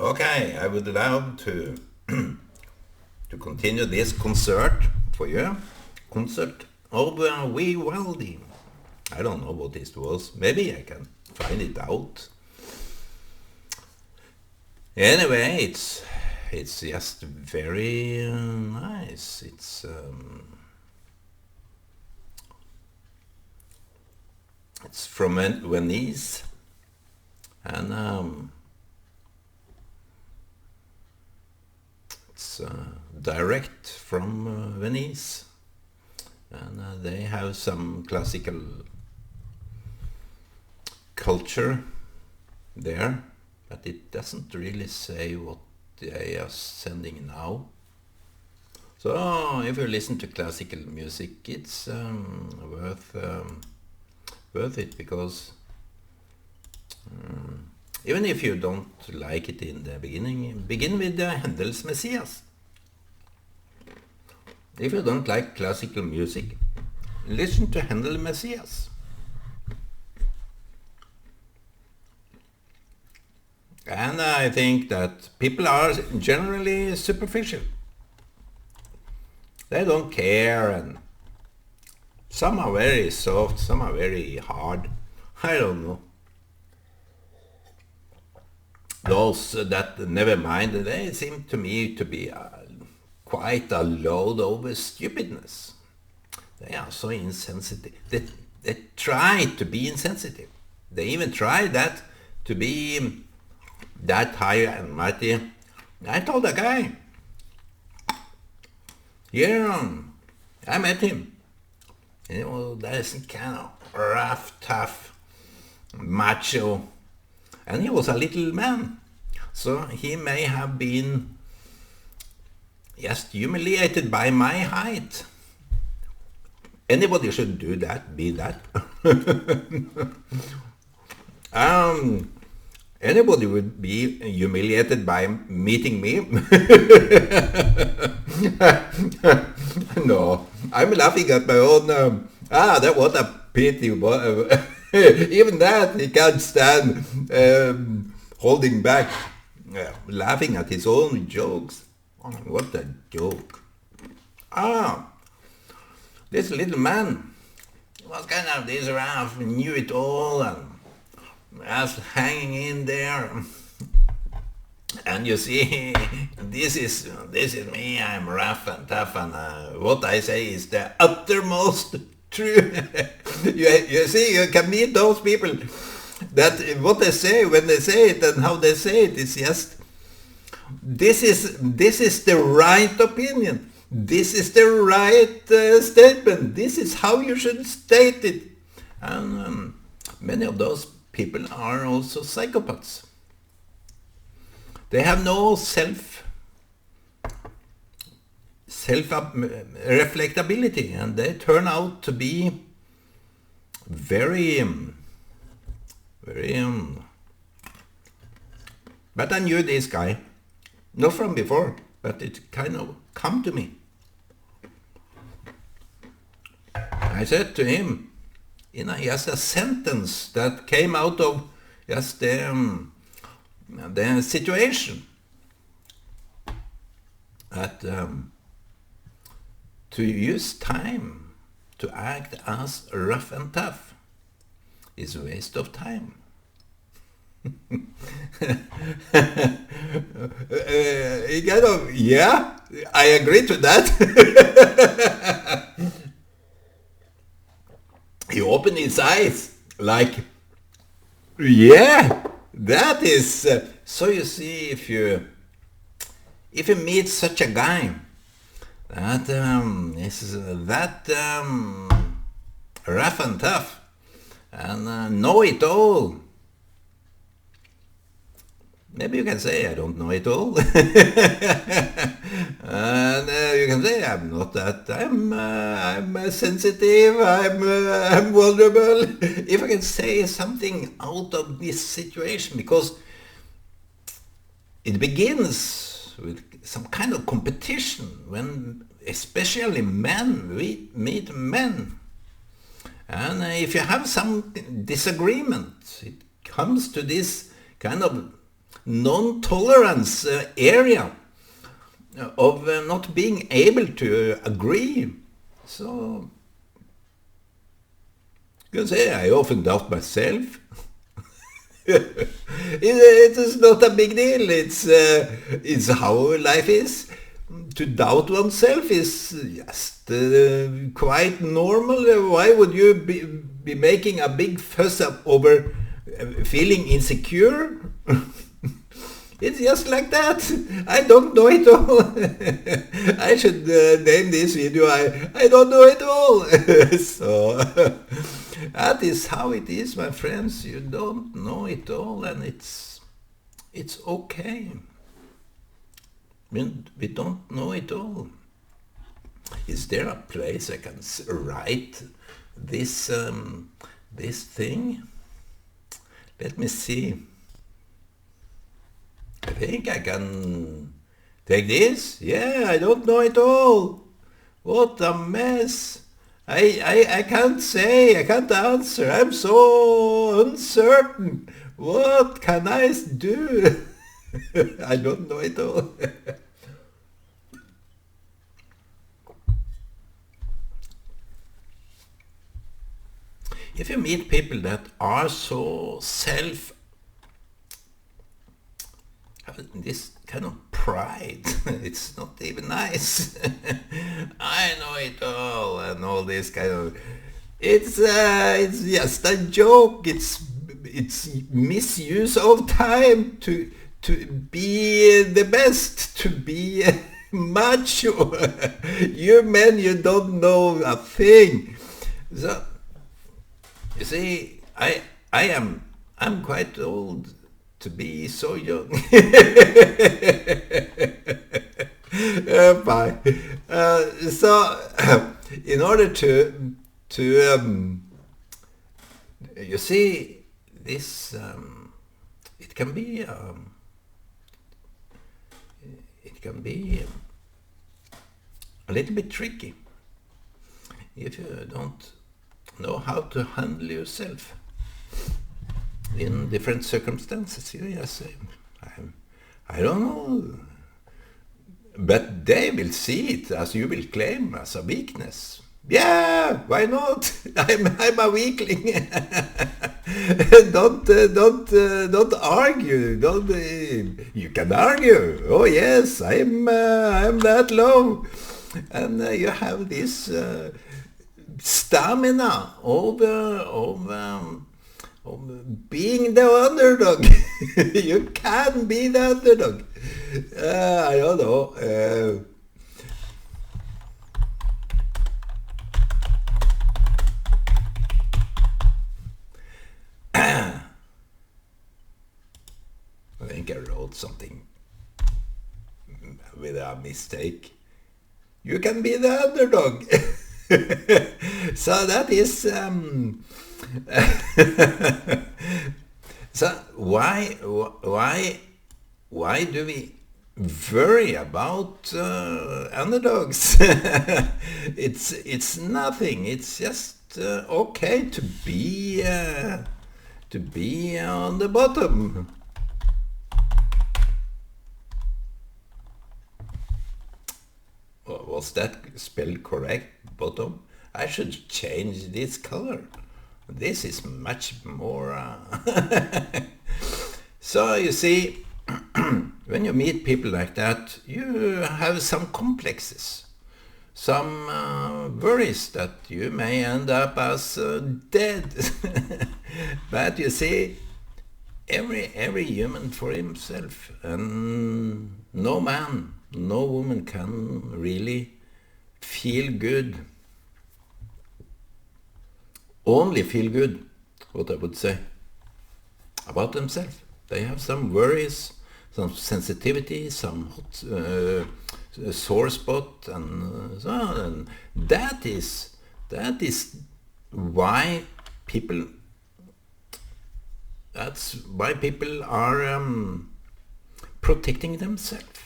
Okay, I would love to to continue this concert for you. Concert of Vivaldi. I don't know what this was. Maybe I can find it out. Anyway, it's just very nice. It's from Venice, and it's direct from Venice, and they have some classical culture there, but it doesn't really say what they are sending now. So if you listen to classical music, it's worth it, because even if you don't like it in the beginning, begin with Handel's Messias. If you don't like classical music, listen to Handel's Messias. And I think that people are generally superficial. They don't care, and some are very soft, some are very hard. I don't know. Those that never mind, they seem to me to be quite a load over stupidness. They are so insensitive. They try to be insensitive. They even try that to be that high and mighty. I told a guy, yeah, I met him. You know, that's kind of rough, tough, macho, and he was a little man, so he may have been just humiliated by my height. Anybody should do that, be that. Anybody would be humiliated by meeting me. No, I'm laughing at my own. That was a pity. Even that he can't stand holding back, laughing at his own jokes. What a joke! This little man was kind of this rough, knew it all, and was hanging in there. And you see, this is me. I'm rough and tough, and what I say is the uttermost true. you see, you can meet those people that what they say when they say it and how they say it is just this is the right opinion. This is the right statement. This is how you should state it. And many of those people are also psychopaths. They have no self-reflectability, and they turn out to be very. But I knew this guy, not from before, but it kind of come to me. I said to him, just a sentence that came out of just the situation, that to use time to act as rough and tough is a waste of time. He kind of, yeah, I agree to that. He opened his eyes like, yeah, that is. So you see, if you meet such a guy that is that rough and tough and know it all. Maybe you can say, I don't know it all. And you can say, I'm not that. I'm sensitive. I'm vulnerable. If I can say something out of this situation, because it begins with some kind of competition when especially men meet men. And if you have some disagreement, it comes to this kind of non-tolerance area of not being able to agree. So you can say I often doubt myself. It is not a big deal. It's how life is. To doubt oneself is just quite normal. Why would you be making a big fuss up over feeling insecure? It's just like that. I don't know it all. I should name this video I don't know it all. So that is how it is, my friends. You don't know it all, and it's okay. We don't know it all. Is there a place I can write this this thing? Let me see. I think I can take this. Yeah, I don't know it all. What a mess. I can't say, I can't answer. I'm so uncertain. What can I do? I don't know it all. If you meet people that are so this kind of pride, it's not even nice. I know it all and all this kind of, it's just a joke. It's misuse of time to be the best, to be macho. You men, you don't know a thing. So you see, I'm quite old to be so young. Bye. So in order to you see, this it can be a little bit tricky if you don't know how to handle yourself in different circumstances. Yes, I don't know, but they will see it as you will claim as a weakness. Yeah, why not? I'm a weakling. Don't argue. Don't you can argue. Oh yes, I'm that low, and you have this stamina of being the underdog. You can be the underdog. I don't know. I think I wrote something with a mistake. You can be the underdog. So that is so why do we worry about underdogs? It's nothing. It's just okay to be on the bottom. Was that spelled correct? Bottom? I should change this color. This is much more... So you see, when you meet people like that, you have some complexes, some worries that you may end up as dead. But you see, every human for himself, and no man, no woman can really feel good. Only feel good, what I would say, about themselves. They have some worries, some sensitivity, some sore spot, and so on. And that is why people. That's why people are protecting themselves.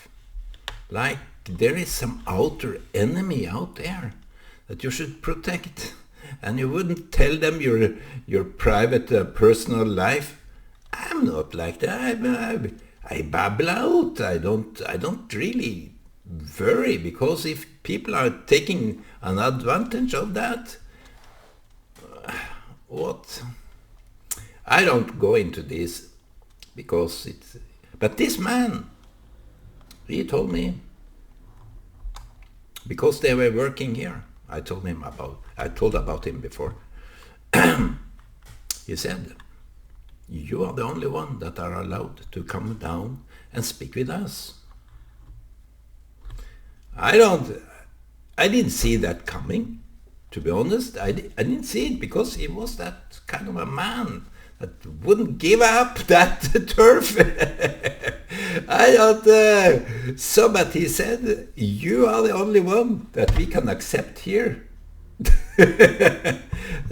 Like there is some outer enemy out there that you should protect, and you wouldn't tell them your private personal life. I'm not like that. I babble out. I don't really worry, because if people are taking an advantage of that, what? I don't go into this because it's. But this man, he told me, because they were working here. I told about him before. He said, "You are the only one that are allowed to come down and speak with us." I didn't see that coming, to be honest. I didn't see it, because he was that kind of a man that wouldn't give up that turf. I thought, so, but he said, "You are the only one that we can accept here."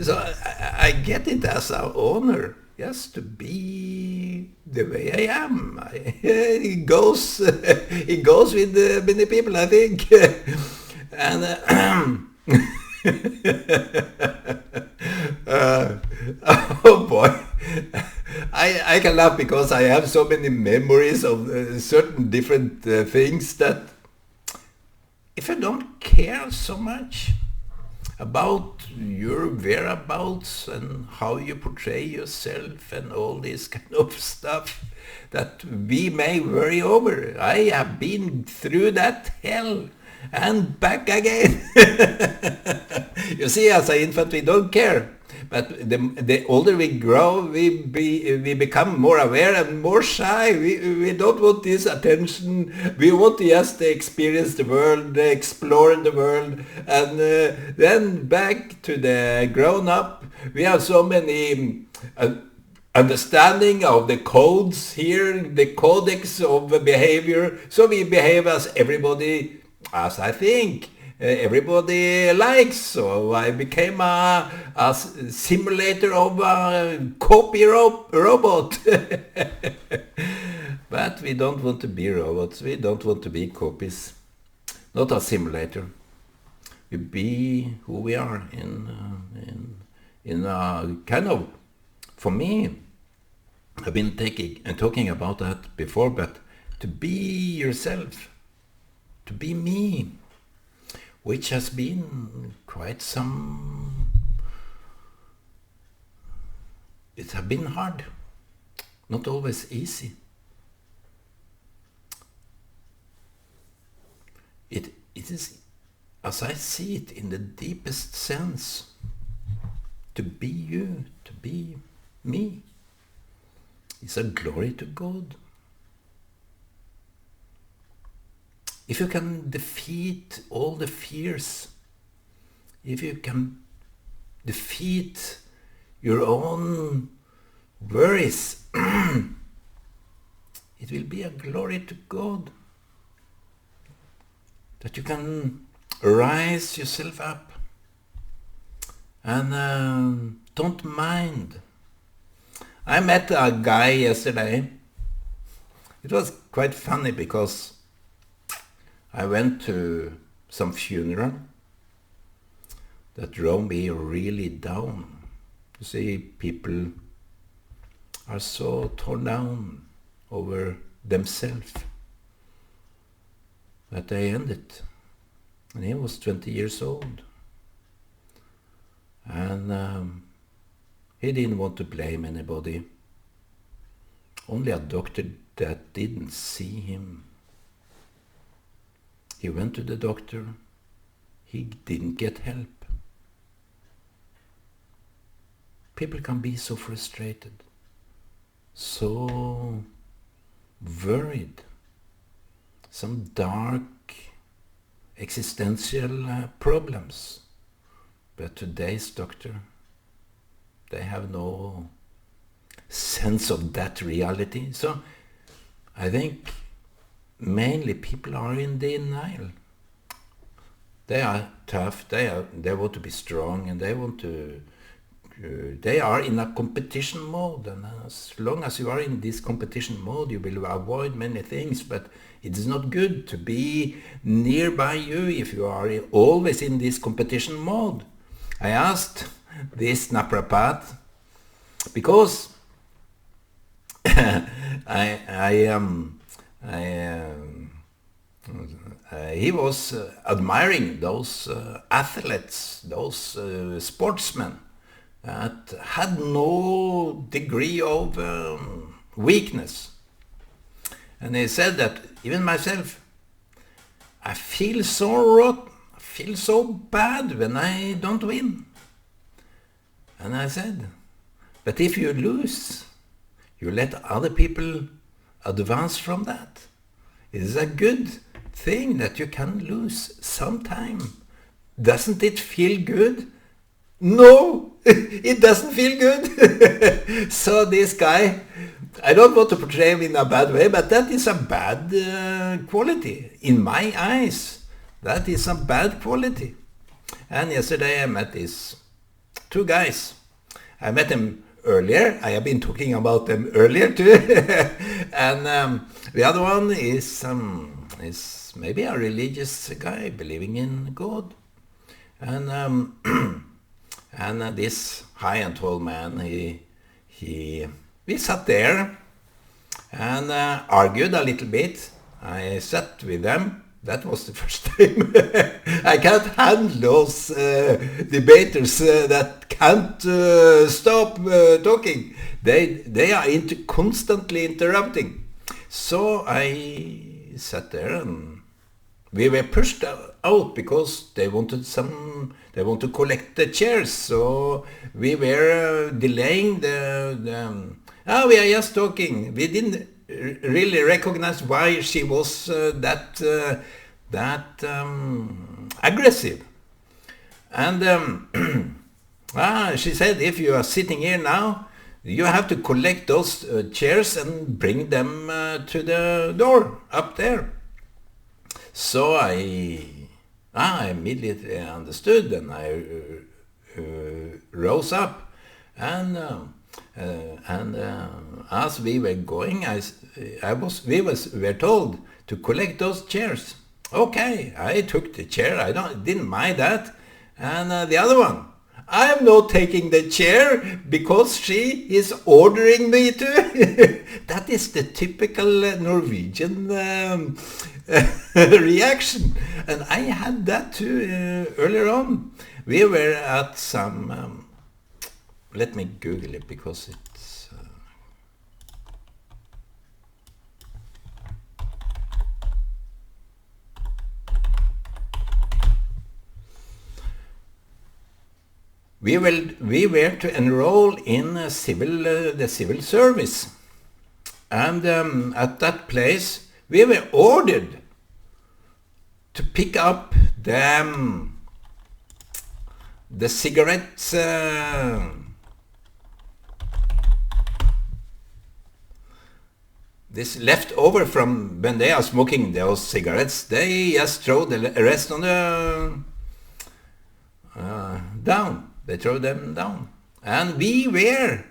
So I get it as an honor, yes, to be the way I am. It goes with many people, I think. And oh boy, I can laugh because I have so many memories of certain different things, that if I don't care so much about your whereabouts and how you portray yourself and all this kind of stuff that we may worry over. I have been through that hell and back again. You see, as an infant, we don't care. But the older we grow, we become more aware and more shy. We don't want this attention. We want just to experience the world, explore the world. And then back to the grown-up, we have so many understanding of the codes here, the codex of behavior. So we behave as everybody, as I think, everybody likes. So I became a simulator of a copy robot. But we don't want to be robots. We don't want to be copies. Not a simulator. We be who we are in a kind of, for me, I've been talking about that before, but to be yourself, to be me, which has been quite some. It has been hard, not always easy. It is, as I see it, in the deepest sense, to be you, to be me, is a glory to God. If you can defeat all the fears, if you can defeat your own worries, it will be a glory to God. That you can rise yourself up and don't mind. I met a guy yesterday. It was quite funny because I went to some funeral that drove me really down. You see, people are so torn down over themselves that they end it. And he was 20 years old. And he didn't want to blame anybody. Only a doctor that didn't see him. He went to the doctor. He didn't get help. People can be so frustrated, so worried, some dark existential problems. But today's doctor, they have no sense of that reality. So I think mainly people are in denial. They are tough, they want to be strong, and they want to they are in a competition mode, and as long as you are in this competition mode, you will avoid many things, but it is not good to be nearby you if you are always in this competition mode. I asked this naprapath because I I he was admiring those athletes, those sportsmen that had no degree of weakness. And he said that even myself, I feel so rotten, I feel so bad when I don't win. And I said, but if you lose, you let other people advance from that. It is a good thing that you can lose sometime. Doesn't it feel good? No, it doesn't feel good. So this guy, I don't want to portray him in a bad way, but that is a bad quality. In my eyes, that is a bad quality. And yesterday I met these two guys. I met them earlier. I have been talking about them earlier too. And the other one is maybe a religious guy believing in God. And and this high and tall man, we sat there and argued a little bit. I sat with them. That was the first time. I can't handle those debaters that can't stop talking. They are constantly interrupting. So I sat there and we were pushed out because they want to collect the chairs. So we were delaying we are just talking. We didn't really recognize why she was that aggressive. And she said, if you are sitting here now, you have to collect those chairs and bring them to the door up there. So I immediately understood, and I rose up, and as we were going, we were told to collect those chairs. Okay, I took the chair. I didn't mind that, and the other one, I'm not taking the chair because she is ordering me to. That is the typical Norwegian reaction. And I had that too earlier on. We were at some... let me Google it because it's... We were to enroll in the civil service, and at that place we were ordered to pick up the cigarettes. This left over from when they are smoking those cigarettes, they just throw the rest on the down. They throw them down. And we were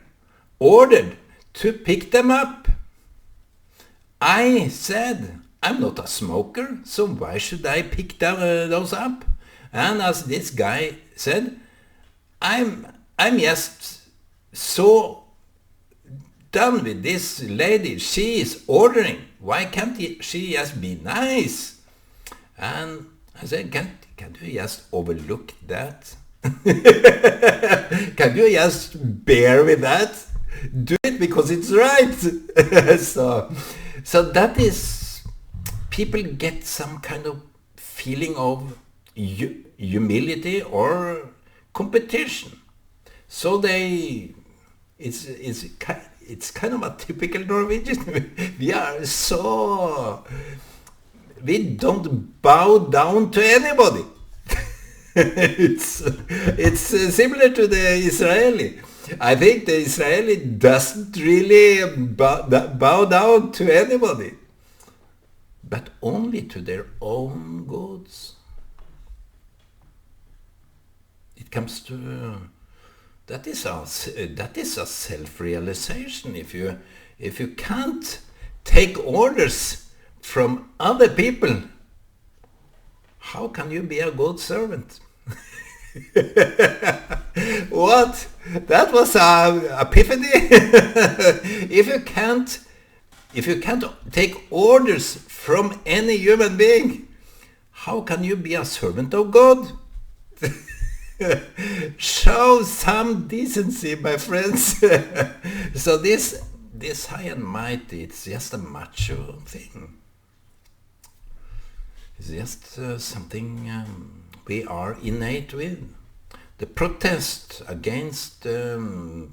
ordered to pick them up. I said, I'm not a smoker, so why should I pick those up? And as this guy said, I'm just so done with this lady. She is ordering. Why can't she just be nice? And I said, can't you just overlook that? Can you just bear with that? Do it because it's right. So that is, people get some kind of feeling of humility or competition. So it's kind of a typical Norwegian. We don't bow down to anybody. It's similar to the Israeli. I think the Israeli doesn't really bow down to anybody, but only to their own goods. It comes to that is a self-realization. If you can't take orders from other people, how can you be a good servant? What? That was a epiphany. If you can't take orders from any human being, how can you be a servant of God? Show some decency, my friends. So this high and mighty, it's just a macho thing. It's just something we are innate with. The protest against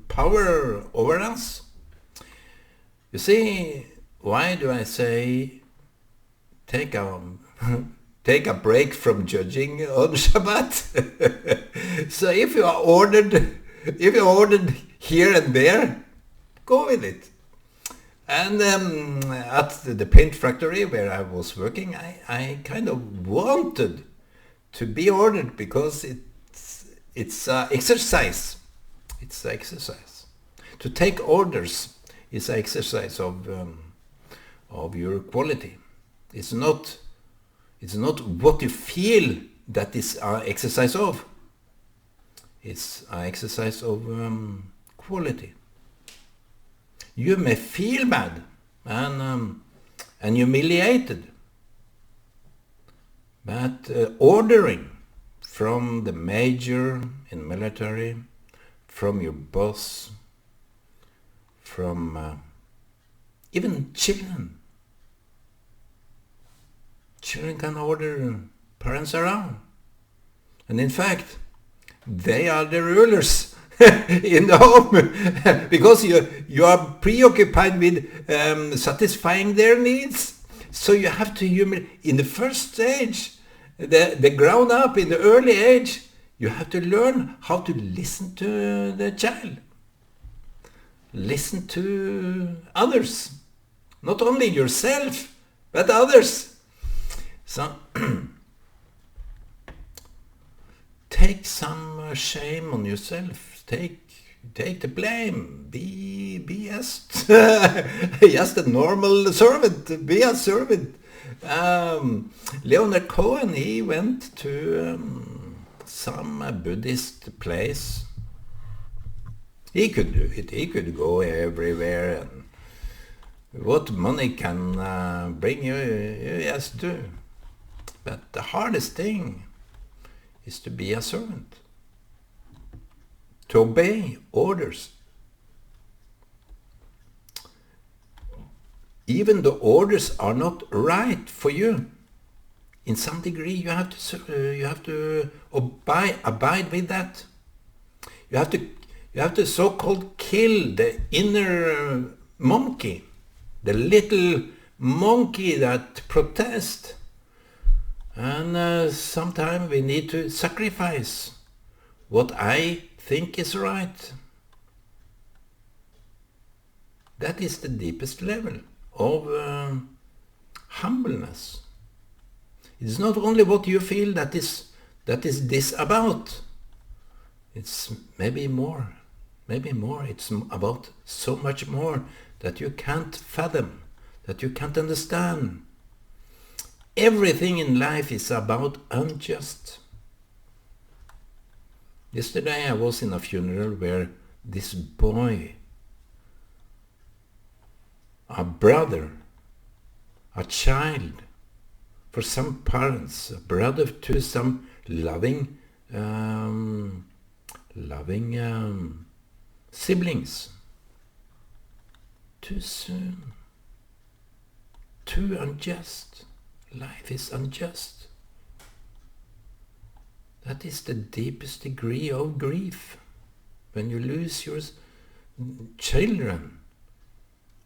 power over us. You see, why do I say take a take a break from judging on Shabbat? So if you are ordered here and there, go with it. And at the paint factory where I was working, I kind of wanted to be ordered because it's exercise. It's exercise. To take orders is an exercise of your quality. It's not what you feel that is an exercise of. It's an exercise of quality. You may feel bad and humiliated, but ordering from the major in military, from your boss, from even children. Children can order parents around. And in fact, they are the rulers in the home because you are preoccupied with satisfying their needs. So you have to in the first stage, the grown up, in the early age, you have to learn how to listen to the child. Listen to others. Not only yourself, but others. So take some shame on yourself. Take the blame. Be just just a normal servant. Be a servant. Leonard Cohen, he went to some Buddhist place. He could do it. He could go everywhere, and what money can bring you, you just do. But the hardest thing is to be a servant, to obey orders. Even the orders are not right for you. In some degree, you have to abide with that. You have to so-called kill the inner monkey, the little monkey that protests. And sometimes we need to sacrifice what I think is right. That is the deepest level of humbleness. It's not only what you feel that is this about. It's maybe more. It's about so much more that you can't fathom, that you can't understand. Everything in life is about unjust. Yesterday I was in a funeral where this boy, a brother, a child, for some parents, a brother to some loving siblings. Too soon. Too unjust. Life is unjust. That is the deepest degree of grief. When you lose your children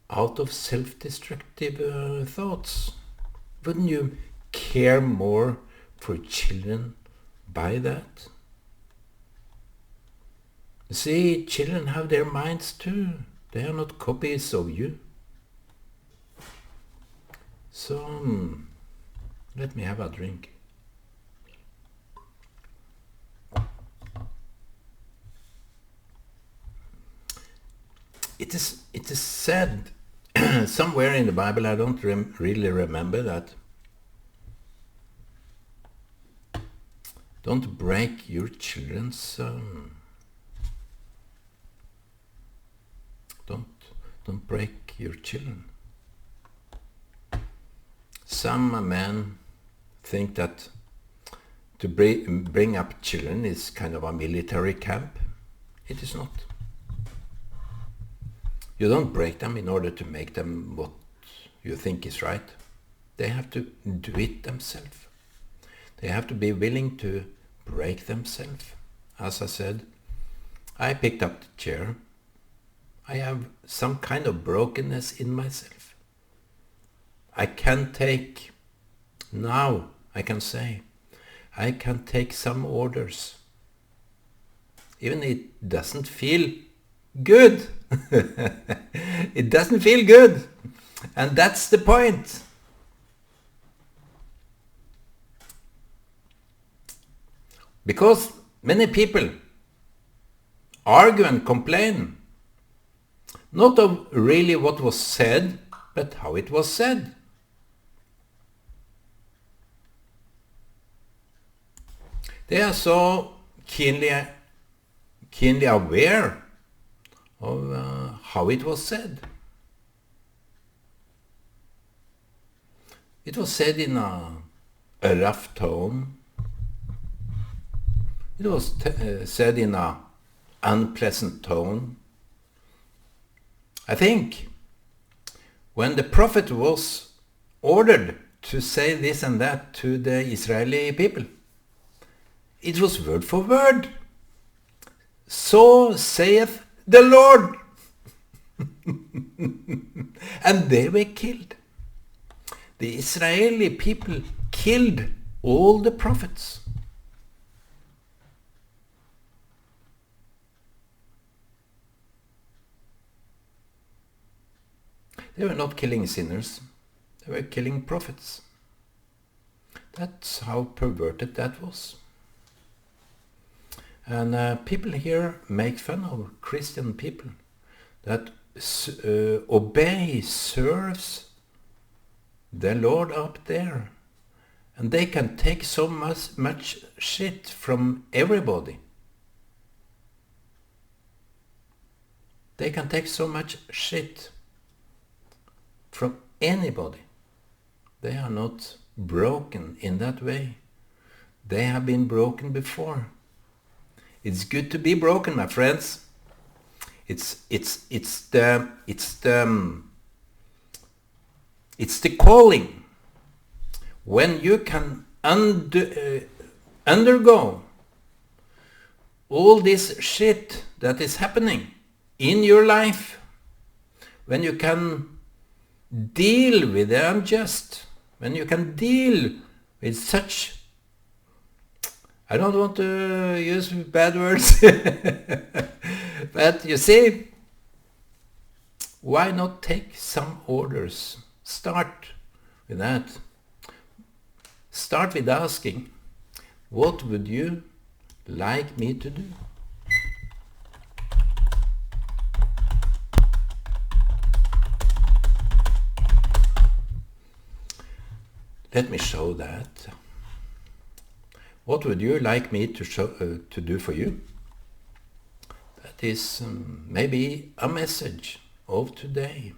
out of self-destructive thoughts. Wouldn't you care more for children by that? You see, children have their minds too. They are not copies of you. So, let me have a drink. It is said somewhere in the Bible, I don't really remember that. Don't break your children's don't break your children. Some men think that to bring up children is kind of a military camp. It is not. You don't break them in order to make them what you think is right. They have to do it themselves. They have to be willing to break themselves. As I said, I picked up the chair. I have some kind of brokenness in myself. I can take, now I can say, I can take some orders. Even it doesn't feel good. It doesn't feel good. And that's the point. Because many people argue and complain, not of really what was said, but how it was said. They are so keenly aware of how it was said. It was said in a rough tone. It was said in an unpleasant tone. I think when the prophet was ordered to say this and that to the Israeli people, it was word for word. So saith the Lord. And they were killed. The Israeli people killed all the prophets. They were not killing sinners. They were killing prophets. That's how perverted that was. And people here make fun of Christian people that obey, serves the Lord up there. And they can take so much shit from everybody. They can take so much shit from anybody. They are not broken in that way. They have been broken before. It's good to be broken, my friends. It's the calling. When you can undergo all this shit that is happening in your life, when you can deal with the unjust, when you can deal with such, I don't want to use bad words, but you see, why not take some orders? Start with that. Start with asking, what would you like me to do? Let me show that. What would you like me to do for you? That is maybe a message of today.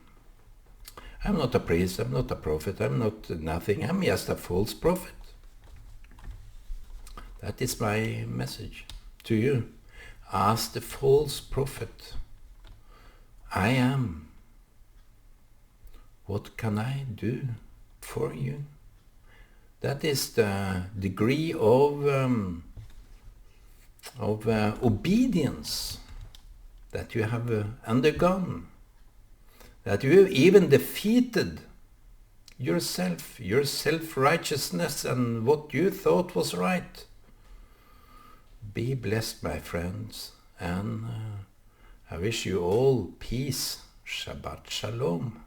I'm not a priest, I'm not a prophet, I'm not nothing, I'm just a false prophet. That is my message to you. Ask the false prophet, I am. What can I do for you? That is the degree of obedience that you have undergone. That you even defeated yourself, your self-righteousness and what you thought was right. Be blessed, my friends, and I wish you all peace. Shabbat Shalom.